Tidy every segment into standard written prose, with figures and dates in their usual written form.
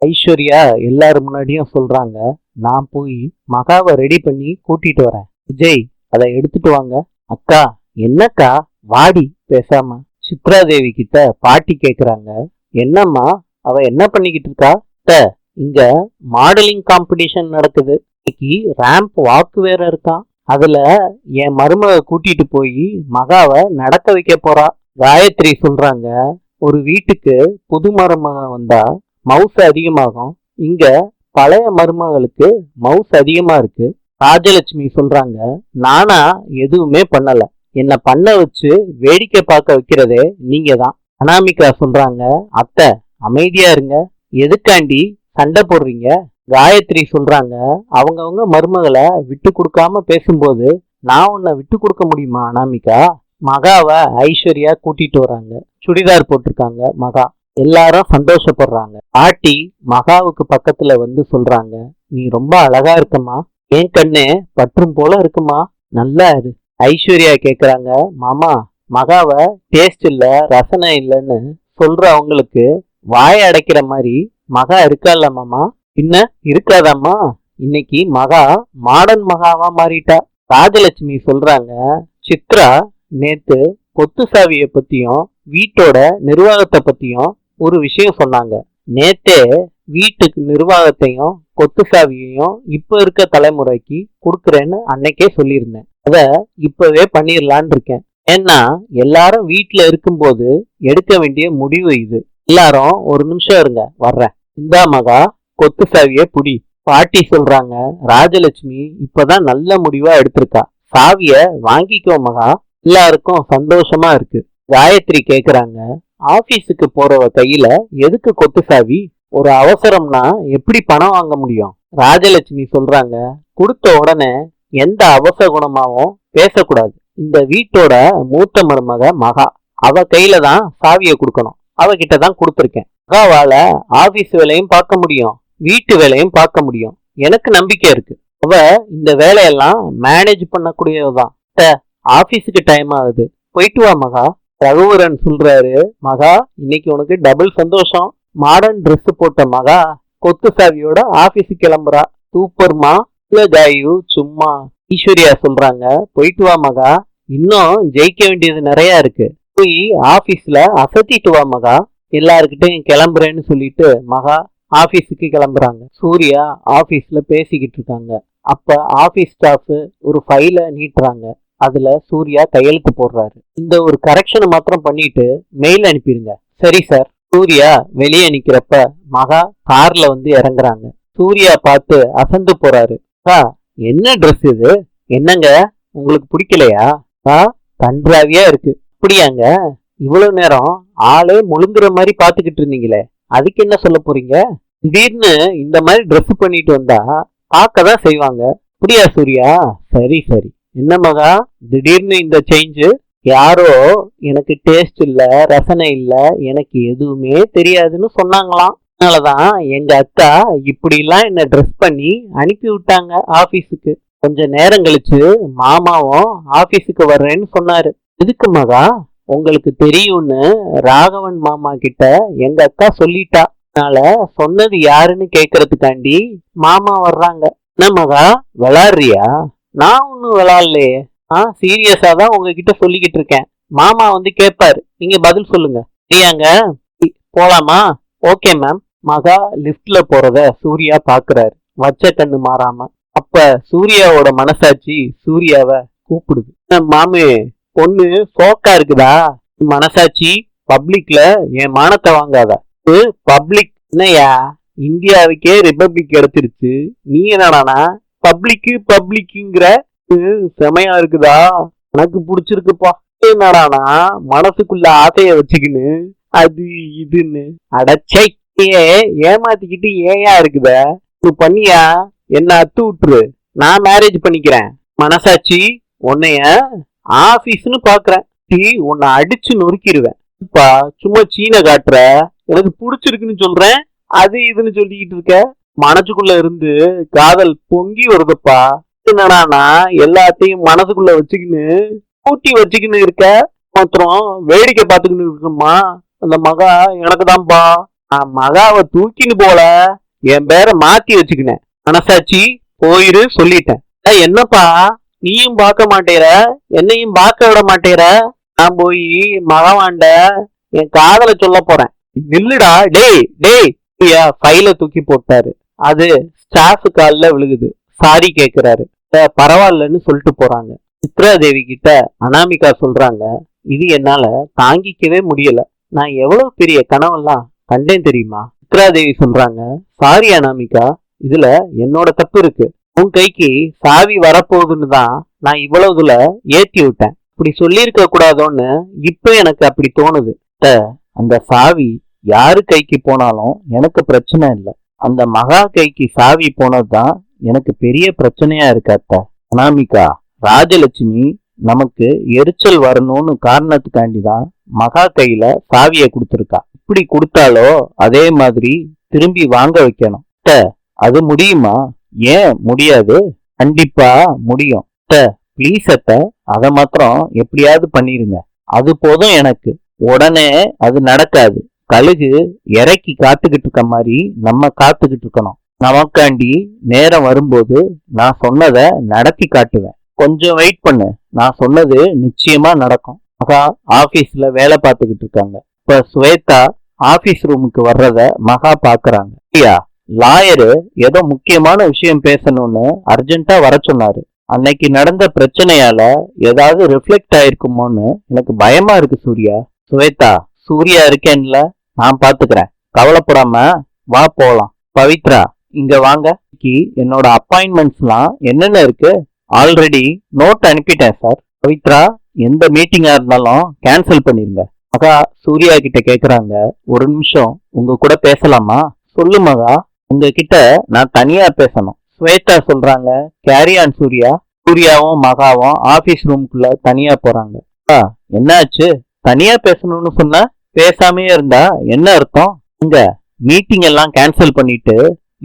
ஐஸ்வர்யா எல்லாரும் முன்னாடியும் சொல்றாங்க, நான் போய் மகாவை ரெடி பண்ணி கூட்டிட்டு வரேன். விஜய் அதை எடுத்துட்டு வாங்க. அக்கா, என்னக்கா, வாடி பேசாம. சித்ரா தேவி கிட்ட பாட்டி கேக்குறாங்க, என்னம்மா அவ என்ன பண்ணிக்கிட்டு இருக்கா? இங்க மாடலிங் காம்படிஷன் நடக்குது, இன்னைக்கு ரேம்ப் வாக்கு வேற இருக்கான், அதுல என் மருமக கூட்டிட்டு போய் மகாவை நடக்க வைக்க போறா. காயத்ரி சொல்றாங்க, ஒரு வீட்டுக்கு புது மருமக வந்தா மவுஸ் அதிகமாகும், இங்க பழைய மருமகளுக்கு மவுஸ் அதிகமா இருக்கு. ராஜலட்சுமி சொல்றாங்க, நானா எதுவுமே பண்ணல, என்ன பண்ண வச்சு வேடிக்கை பார்க்க வைக்கிறதே நீங்க தான். அனாமிகா சொல்றாங்க, அத்தை அமைதியா இருங்க, எதுக்காண்டி சண்டை போடுறீங்க? காயத்ரி சொல்றாங்க, அவங்கவுங்க மருமகளை விட்டு கொடுக்காம பேசும்போது நான் உன்னை விட்டு கொடுக்க முடியுமா அனாமிகா? மகாவை ஐஸ்வர்யா கூட்டிட்டு வராங்க, சுடிதார் போட்டிருக்காங்க மகா. எல்லாரும் சந்தோஷப்படுறாங்க. பாட்டி மகாவுக்கு பக்கத்துல வந்து சொல்றாங்க, நீ ரொம்ப அழகா இருக்கமா, என் கண்ணே பற்றும் போல இருக்குமா, நல்லா இரு. ஐஸ்வர்யா கேக்குறாங்க, மாமா மகாவை டேஸ்ட் இல்ல ரசனை இல்லைன்னு சொல்ற அவங்களுக்கு வாய அடைக்கிற மாதிரி மகா இருக்கால மாமா? பின்ன இருக்காதாம்மா, இன்னைக்கு மகா மாடர்ன் மகாவா மாறிட்டா. ராஜலட்சுமி சொல்றாங்க, சித்ரா நேத்து கொத்து சாவிய பத்தியும் வீட்டோட நிர்வாகத்தை பத்தியும் ஒரு விஷயம் சொன்னாங்க. நேத்தே வீட்டுக்கு நிர்வாகத்தையும் கொத்து சாவியையும் இப்ப இருக்க தலைமுறைக்கு கொடுக்குறேன்னு அன்னைக்கே சொல்லியிருந்தேன், அத இப்பவே பண்ணிடலான் இருக்கேன். ஏன்னா எல்லாரும் வீட்டுல இருக்கும்போது எடுக்க வேண்டிய முடிவு இது. எல்லாரும் ஒரு நிமிஷம் இருங்க, வர்றேன். இந்தா மகா, கொத்து சாவிய புடி. பாட்டி சொல்றாங்க, ராஜலட்சுமி இப்பதான் நல்ல முடிவா எடுத்திருக்கா, சாவிய வாங்கிக்கோ மகா. எல்லாருக்கும் சந்தோஷமா இருக்கு. காயத்ரி கேக்குறாங்க, ஆபீஸுக்கு போறவ கையில எதுக்கு கொத்து சாவி? ஒரு அவசரம்னா எப்படி பணம் வாங்க முடியும்? ராஜலட்சுமி சொல்றாங்க, கொடுத்த உடனே எந்த அவசர குணமாவும் பேசக்கூடாது. இந்த வீட்டோட மூத்த மருமக மகா, அவ கையில தான் சாவிய கொடுக்கணும், அவகிட்ட தான் கொடுத்துருக்கேன். மகாவால ஆபீஸ் வேலையும் பார்க்க முடியும், வீட்டு வேலையும் பார்க்க முடியும், எனக்கு நம்பிக்கை இருக்கு. அவ இந்த வேலையெல்லாம் மேனேஜ் பண்ணக்கூடியவதான். ஆபீஸுக்கு டைம் ஆகுது, போயிட்டு வா மகா. ரகுவரன் சொல்றாரு, மகா இன்னைக்கு உனக்கு டபுள் சந்தோஷம், மாடர்ன் ட்ரெஸ் போட்ட மகா கொத்து சாவியோட ஆபீஸுக்கு கிளம்புறா, சூப்பர்மா. காயு சும்மா. ஈஸ்வர்யா சொல்றாங்க, போயிட்டு வா மகா, இன்னும் ஜெயிக்க வேண்டியது நிறைய இருக்கு, போய் ஆபீஸ்ல அசத்திட்டு வா மகா. எல்லாருக்கிட்டையும் கிளம்புறேன்னு சொல்லிட்டு மகா ஆபீஸுக்கு கிளம்புறாங்க. சூர்யா ஆபீஸ்ல பேசிக்கிட்டு இருக்காங்க. அப்ப ஆபீஸ் ஸ்டாஃப் ஒரு ஃபைலை நீட்டுறாங்க, அதுல சூர்யா கையெழுத்து போடுறாரு. இந்த ஒரு கரெக்ஷனை மாத்திரம் பண்ணிட்டு மெயில் அனுப்பிடுங்க. சரி சார். சூர்யா வெளியே நிக்கிறப்ப மகா கார்ல வந்து இறங்குறாங்க. சூர்யா பார்த்து அசந்து போறாரு. என்ன ட்ரெஸ் இது? என்னங்க உங்களுக்கு பிடிக்கலையா? கன்றாவியா இருக்கு. அப்படியாங்க, இவ்வளவு நேரம் ஆளே முழுங்குற மாதிரி பாத்துக்கிட்டு இருந்தீங்களே, அதுக்கு என்ன சொல்ல போறீங்க? திடீர்னு இந்த மாதிரி ட்ரெஸ் பண்ணிட்டு வந்தா பார்க்கதான் செய்வாங்க. அப்படியா சூர்யா? சரி சரி. என்ன மகா திடீர்னு இந்த சேஞ்சு? யாரோ எனக்கு டேஸ்ட் இல்ல ரசனை இல்ல எனக்கு எதுவுமே தெரியாதுன்னு சொன்னாங்களாம், அதனாலதான் எங்க அக்கா இப்படி எல்லாம் என்ன ட்ரெஸ் பண்ணி அனுப்பி விட்டாங்க ஆபீஸுக்கு. கொஞ்ச நேரம் கழிச்சு மாமாவும் ஆபீஸுக்கு வர்றேன்னு சொன்னாரு. எதுக்கு மகா? உங்களுக்கு தெரியும்னு ராகவன் மாமா கிட்ட எங்க அக்கா சொல்லிட்டா, அதனால சொன்னது யாருன்னு கேக்குறதுக்காண்டி மாமா வர்றாங்க. என்ன மகா விளாடுறியா? நான் ஒன்னும் விளாடலையே, சீரியஸா தான் உங்ககிட்ட சொல்லிக்கிட்டு இருக்கேன். மாமா வந்து கேட்பாரு, நீங்க பதில் சொல்லுங்க. சரியாங்க, போலாமா? Okay ma'am. மகா லிப்ட்ல போறத சூர்யா பாக்குறாரு, வச்ச கண்ணு மாறாம. அப்ப சூர்யாவோட மனசாட்சி சூர்யாவை கூப்பிடுது. மாமே பொண்ணு சோக்கா இருக்குதா? மனசாட்சி பப்ளிக்ல என் மானத்தை வாங்காத. பப்ளிக் என்னையா, இந்தியாவுக்கே ரிபப்ளிக் கிடைச்சிருச்சு, நீ என்னடானா பப்ளிக்குங்கிற? செமையா இருக்குதா? எனக்கு பிடிச்சிருக்குப்பா. என்னடானா மனசுக்குள்ள ஆசைய வச்சுக்கின்னு அது இதுன்னு அடச்சை ஏமாத்திக்கிட்டு ஏயா இருக்குத? பண்ணியா என்ன அத்து விட்டுரு, நான் மேரேஜ் பண்ணிக்கிறேன். மனசாட்சி உன்னைய ஆபீஸ்னு பாக்குறேன், உன்னை அடிச்சு நொறுக்கிடுவேன். சும்மா சீன காட்டுற, எனக்கு பிடிச்சிருக்குன்னு சொல்றேன், அது இதுன்னு சொல்லிக்கிட்டு இருக்க. மனசுக்குள்ள இருந்து காதல் பொங்கி வருதுப்பா. என்னடானா எல்லாத்தையும் மனசுக்குள்ள வச்சுக்கின்னு கூட்டி வச்சுக்கின்னு இருக்க, மாத்திரம் வேடிக்கை பார்த்துக்கின்னு இருக்குமா? அந்த மகா எனக்கு தான்ப்பா. நான் மகாவை தூக்கின்னு போல, என் பேரை மாத்தி வச்சுக்கினேன். மனசாட்சி போயிரு சொல்லிட்டேன். என்னப்பா நீயும் பார்க்க மாட்டேற, என்னையும் பார்க்க விட மாட்டேற. நான் போய் மகவாண்ட என் காதல சொல்ல போறேன். நில்லுடா டேய் டேய். ஃபைல தூக்கி போட்டாரு. அது ஸ்டாஃப் கால்ல விழுகுது. சாரி கேக்குறாரு. பரவாயில்லன்னு சொல்லிட்டு போறாங்க. சித்ரா தேவி கிட்ட அனாமிகா சொல்றாங்க, இது என்னால தாங்கிக்கவே முடியல. நான் எவ்வளவு பெரிய கனவெல்லாம் கண்டேன் தெரியுமா? சித்ரா தேவி சொல்றாங்க, சாரி அனாமிகா, இதுல என்னோட தப்பு இருக்கு. உன் கைக்கு சாவி வரப்போகுதுன்னு தான் நான் இவ்வளவுல ஏத்தி விட்டேன். இப்படி சொல்லியிருக்க கூடாதோன்னு இப்ப எனக்கு அப்படி தோணுது. அந்த சாவி யாரு கைக்கு போனாலும் எனக்கு பிரச்சனை இல்லை. அந்த மகா கைக்கு சாவி போனதுதான் எனக்கு பெரிய பிரச்சனையா இருக்காத்த. அனாமிகா, ராஜலட்சுமி நமக்கு எரிச்சல் வரணும்னு காரணத்துக்காண்டிதான் மகா கையில சாவிய கொடுத்துருக்கா. இப்படி கொடுத்தாலோ அதே மாதிரி திரும்பி வாங்க வைக்கணும். அது முடியுமா? ஏன் முடியாது? கண்டிப்பா முடியும். ப்ளீஸ் அத்த, அதை மாத்திரம் எப்படியாவது பண்ணிருங்க. அது போதும் எனக்கு. உடனே அது நடக்காது. கழுகு இறக்கி காத்துக்கிட்டு இருக்க மாதிரி நம்ம காத்துக்கிட்டு இருக்கணும். நமக்காண்டி நேரம் வரும்போது நான் சொன்னதை நடத்தி காட்டுவேன். கொஞ்சம் வெயிட் பண்ணு, நான் சொன்னது நிச்சயமா நடக்கும். மகா ஆபீஸ்ல வேலை பார்த்துக்கிட்டு இருக்காங்க. இப்ப ஸ்வேதா ஆபீஸ் ரூமுக்கு வர்றத மகா பாக்குறாங்க. லாயரு ஏதோ முக்கியமான விஷயம் பேசணும்னு அர்ஜென்ட்டா வர சொன்னாரு. அன்னைக்கு நடந்த பிரச்சனையால ஏதாவது ரிஃப்ளெக்ட் ஆயிருக்குமோன்னு எனக்கு பயமா இருக்கு சூர்யா. ஸ்வேதா, சூர்யா இருக்கேன்ல, நான் பாத்துக்கிறேன், கவலைப்படாம வா போலாம். பவித்ரா, இங்க வாங்க. என்னோட அப்பாயின்மெண்ட்ஸ்லாம் என்னென்ன இருக்கு? ஆல்ரெடி நோட் அனுப்பிட்டேன் சார். பவித்ரா, எந்த மீட்டிங்கா இருந்தாலும் கேன்சல் பண்ணிருங்க. மகா சூர்யா கிட்ட கேக்குறாங்க, ஒரு நிமிஷம் உங்க கூட பேசலாமா? சொல்லு மகா, உங்ககிட்ட நான் தனியா பேசணும். ஸ்வேதா சொல்றாங்க, கேரி ஆன் சூர்யா. சூர்யாவும் மகாவும் ஆபீஸ் ரூம்குள்ள தனியா போறாங்க. என்னாச்சு? தனியா பேசணும்னு சொன்ன, பேசாமே இருந்தா என்ன அர்த்தம்? இங்க மீட்டிங் எல்லாம் கேன்சல் பண்ணிட்டு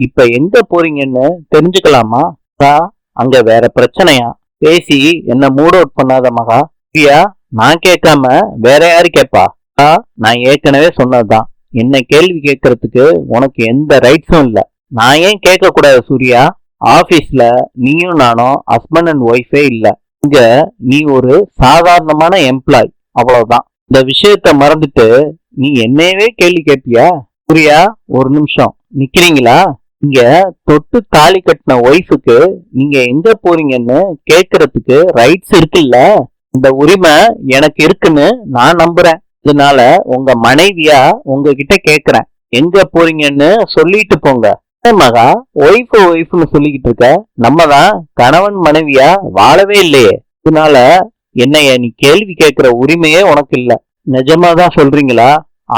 இப்ப எங்க போறீங்கன்னு தெரிஞ்சுக்கலாமா? அங்க வேற பிரச்சனையா? பேசி என்ன மூட் அவுட் பண்ணாத மகா. சூர்யா, நான் கேட்காம வேற யாரு கேப்பா? நான் ஏற்கனவே சொன்னதுதான், என்ன கேள்வி கேட்கறதுக்கு உனக்கு எந்த ரைட்ஸும் இல்ல. நான் ஏன் கேட்க கூடாது சூர்யா? ஆபீஸ்ல நீயும் நானும் ஹஸ்பண்ட் அண்ட் ஒய்ஃபே இல்ல. இங்க நீ ஒரு சாதாரணமான எம்ப்ளாய், அவ்வளவுதான். இந்த விஷயத்த மறந்துட்டு நீ என்னையவே கேள்வி கேட்பியா? சூர்யா, ஒரு நிமிஷம் நிக்கிறீங்களா? இங்க தொட்டு தாலி கட்டின ஒய்ஃபுக்கு நீங்க எங்க போறீங்கன்னு கேட்கறதுக்கு ரைட்ஸ் இருக்குல்ல. இந்த உரிமை எனக்கு இருக்குன்னு நான் நம்புறேன். இதனால உங்க மனைவியா உங்ககிட்ட கேக்குறேன், எங்க போறீங்கன்னு சொல்லிட்டு போங்க. மகா, ஒய்ஃப்னு சொல்லிக்கிட்டு இருக்க, நம்ம தான் கணவன் மனைவியா வாழவே இல்லையே. இதனால என்னைய நீ கேள்வி கேட்கிற உரிமையே உனக்கு இல்ல. நிஜமாதான் சொல்றீங்களா?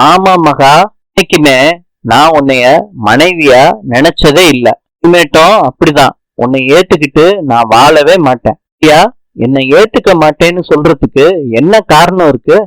ஆமா மகா, இன்னைக்குமே நான் உன்னைய மனைவியா நினைச்சதே இல்ல. இனிமேட்டும் அப்படிதான். உன்னை ஏத்துக்கிட்டு நான் வாழவே மாட்டேன். என்னை ஏத்துக்க மாட்டேன்னு சொல்றதுக்கு என்ன காரணம் இருக்கு?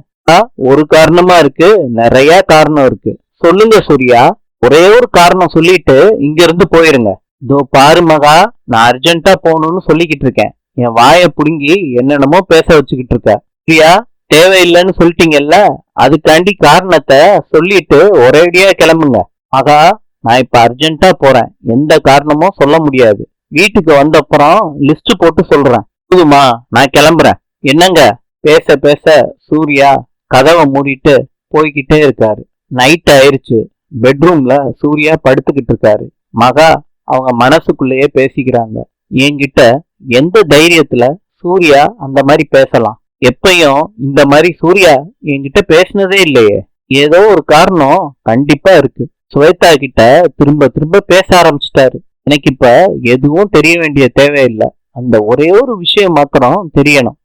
ஒரு காரணமா இருக்கு, நிறைய காரணம் இருக்கு. சொல்லுங்க சூர்யா, ஒரே ஒரு காரணம் சொல்லிட்டு இங்க இருந்து போயிருங்க. இதோ பாரு மகா, நான் அர்ஜென்ட்டா போகணும்னு சொல்லிக்கிட்டு இருக்கேன். என் வாயை புடுங்கி என்னென்னமோ பேச வச்சுக்கிட்டு இருக்க. சூர்யா, தேவையில்லைன்னு சொல்லிட்டீங்கல்ல, அதுக்காண்டி காரணத்தை சொல்லிட்டு ஒரேடியா கிளம்புங்க. மகா, நான் இப்ப அர்ஜென்ட்டா போறேன், எந்த காரணமும் சொல்ல முடியாது. வீட்டுக்கு வந்தப்புறம் லிஸ்ட் போட்டு சொல்றேன். போதுமா? நான் கிளம்புறேன். என்னங்க? பேச பேச சூர்யா கதவை மூடிட்டு போய்கிட்டே இருக்காரு. நைட் ஆயிருச்சு. பெட்ரூம்ல சூர்யா படுத்துக்கிட்டு இருக்காரு. மகா அவங்க மனசுக்குள்ளேயே பேசிக்கிறாங்க, என்கிட்ட எந்த தைரியத்துல சூர்யா அந்த மாதிரி பேசலாம்? எப்பயும் இந்த மாதிரி சூர்யா என்கிட்ட பேசினதே இல்லையே. ஏதோ ஒரு காரணம் கண்டிப்பா இருக்கு. ஸ்வேதா கிட்ட திரும்ப திரும்ப பேச ஆரம்பிச்சிட்டாரு. எனக்கு இப்ப எதுவும் தெரிய வேண்டிய தேவையில்லை. அந்த ஒரே ஒரு விஷயம் மாத்திரம் தெரியணும்.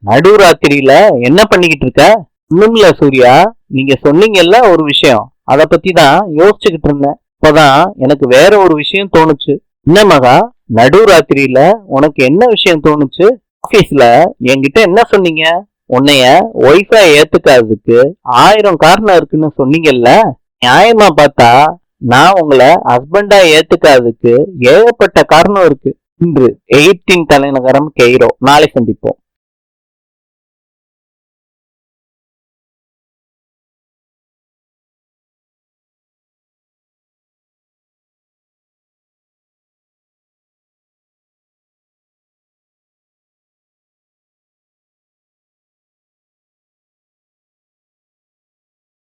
நடுராத்திரியில என்ன பண்ணிக்கிட்டு இருக்க? இன்னும்ல சூர்யா, நீங்க சொன்னீங்கல்ல ஒரு விஷயம், அத பத்தி தான் யோசிச்சுக்கிட்டு இருந்தேன். இப்பதான் எனக்கு வேற ஒரு விஷயம் தோணுச்சு. என்ன மகா, நடுராத்திரியில உனக்கு என்ன விஷயம் தோணுச்சு? ஆபீஸ்ல என்கிட்ட என்ன சொன்னீங்க? உன்னைய ஒய்ஃபா ஏத்துக்காததுக்கு 1000 காரணம் இருக்குன்னு சொன்னீங்கல்ல. நியாயமா பார்த்தா நான் உங்களை ஹஸ்பண்டா ஏத்துக்காததுக்கு ஏகப்பட்ட காரணம் இருக்கு. இன்று எகிப்தின் தலைநகரம் கெய்ரோ. நாளை சந்திப்போம்.